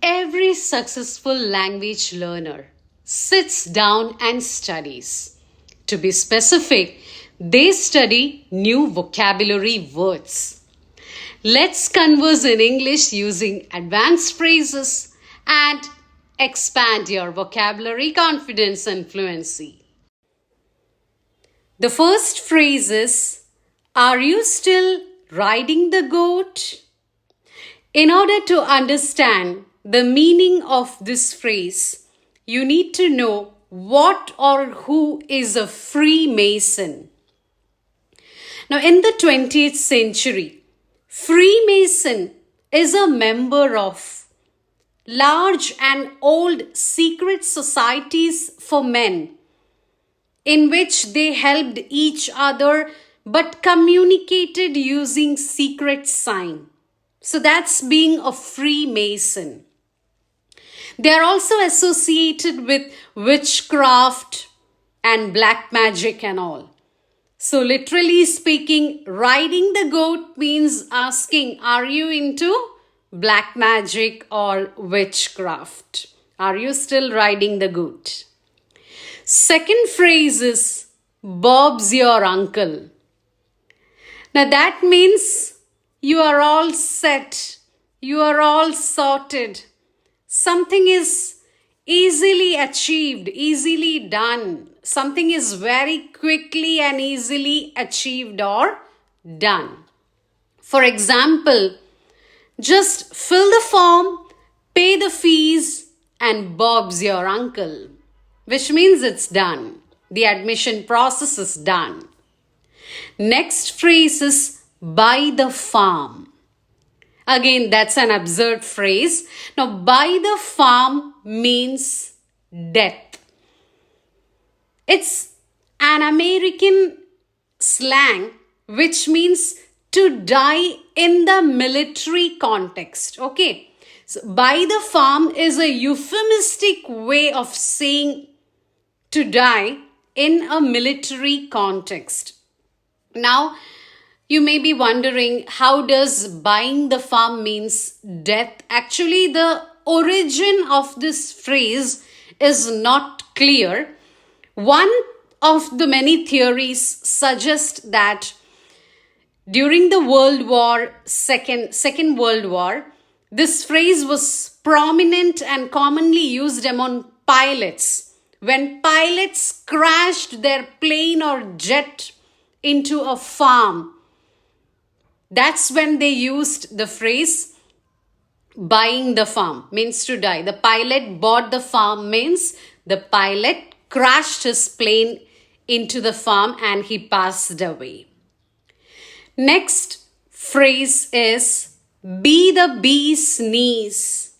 Every successful language learner sits down and studies. To be specific, they study new vocabulary words. Let's converse in English using advanced phrases and expand your vocabulary confidence and fluency. The first phrase is, are you still riding the goat? In order to understand the meaning of this phrase, you need to know what or who is a Freemason. Now, in the 20th century, Freemason is a member of large and old secret societies for men in which they helped each other but communicated using secret sign. So that's being a Freemason. They are also associated with witchcraft and black magic and all. So literally speaking, riding the goat means asking, are you into black magic or witchcraft? Are you still riding the goat? Second phrase is, Bob's your uncle. Now that means you are all set. You are all sorted. Something is easily achieved, easily done. Something is very quickly and easily achieved or done. For example, just fill the form, pay the fees, and Bob's your uncle, which means it's done. The admission process is done. Next phrase is buy the farm. Again, that's an absurd phrase. Now, buy the farm means death. It's an American slang which means to die in the military context. Okay. So, buy the farm is a euphemistic way of saying to die in a military context. Now, you may be wondering, how does buying the farm means death? Actually, the origin of this phrase is not clear. One of the many theories suggest that during the Second World War, this phrase was prominent and commonly used among pilots. When pilots crashed their plane or jet into a farm, that's when they used the phrase buying the farm, means to die. The pilot bought the farm means the pilot crashed his plane into the farm and he passed away. Next phrase is be the bee's knees.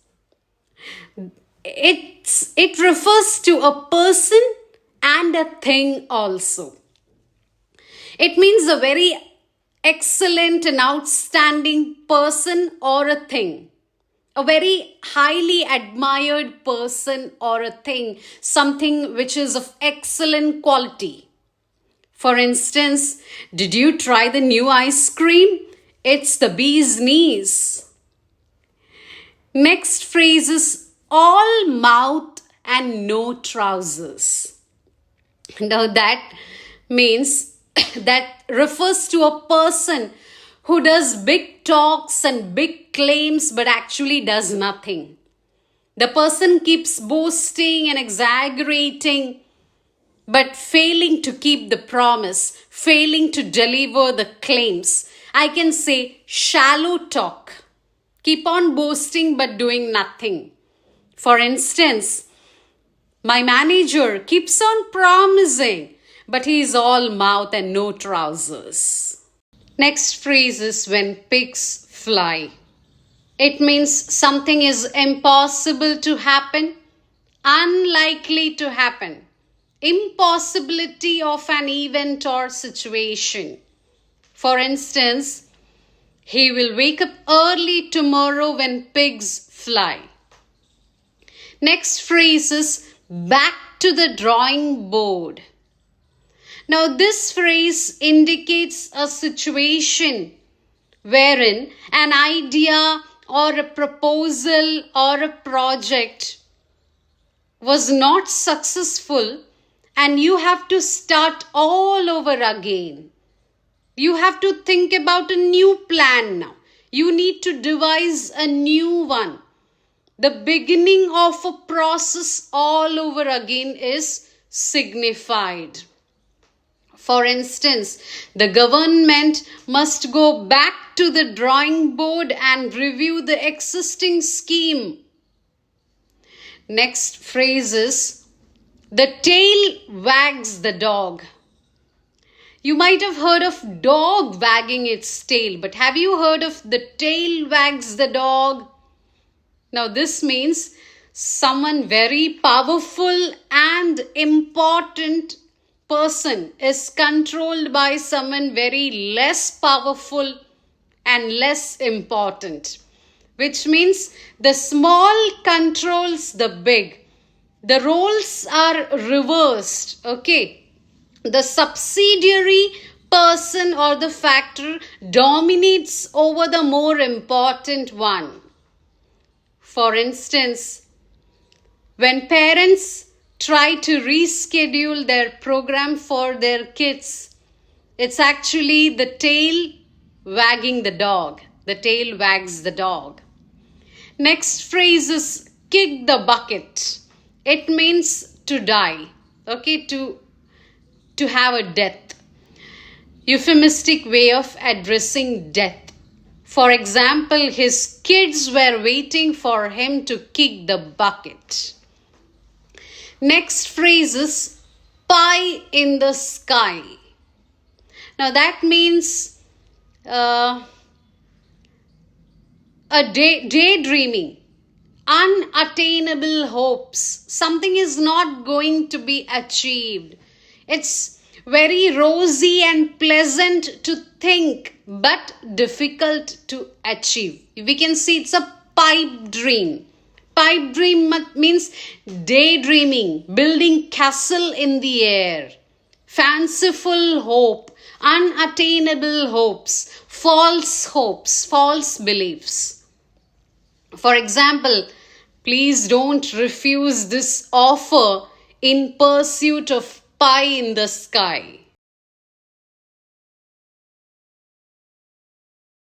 It refers to a person and a thing also. It means a very excellent and outstanding person or a thing. A very highly admired person or a thing. Something which is of excellent quality. For instance, did you try the new ice cream? It's the bee's knees. Next phrase is all mouth and no trousers. Now that means that refers to a person who does big talks and big claims but actually does nothing. The person keeps boasting and exaggerating but failing to keep the promise, failing to deliver the claims. I can say shallow talk. Keep on boasting but doing nothing. For instance, my manager keeps on promising, but he is all mouth and no trousers. Next phrase is when pigs fly. It means something is impossible to happen, unlikely to happen, impossibility of an event or situation. For instance, he will wake up early tomorrow when pigs fly. Next phrase is back to the drawing board. Now, this phrase indicates a situation wherein an idea or a proposal or a project was not successful and you have to start all over again. You have to think about a new plan now. You need to devise a new one. The beginning of a process all over again is signified. For instance, the government must go back to the drawing board and review the existing scheme. Next phrase is, the tail wags the dog. You might have heard of dog wagging its tail, but have you heard of the tail wags the dog? Now this means someone very powerful and important person is controlled by someone very less powerful and less important, which means the small controls the big. The roles are reversed, okay? The subsidiary person or the factor dominates over the more important one. For instance, when parents try to reschedule their program for their kids, it's actually the tail wagging the dog. The tail wags the dog. Next phrase is kick the bucket. It means to die, okay, to have a death. Euphemistic way of addressing death. For example, his kids were waiting for him to kick the bucket. Next phrase is pie in the sky. Now that means daydreaming, unattainable hopes. Something is not going to be achieved. It's very rosy and pleasant to think, but difficult to achieve. We can see it's a pipe dream. Pipe dream means daydreaming, building castle in the air. Fanciful hope, unattainable hopes, false beliefs. For example, please don't refuse this offer in pursuit of pie in the sky.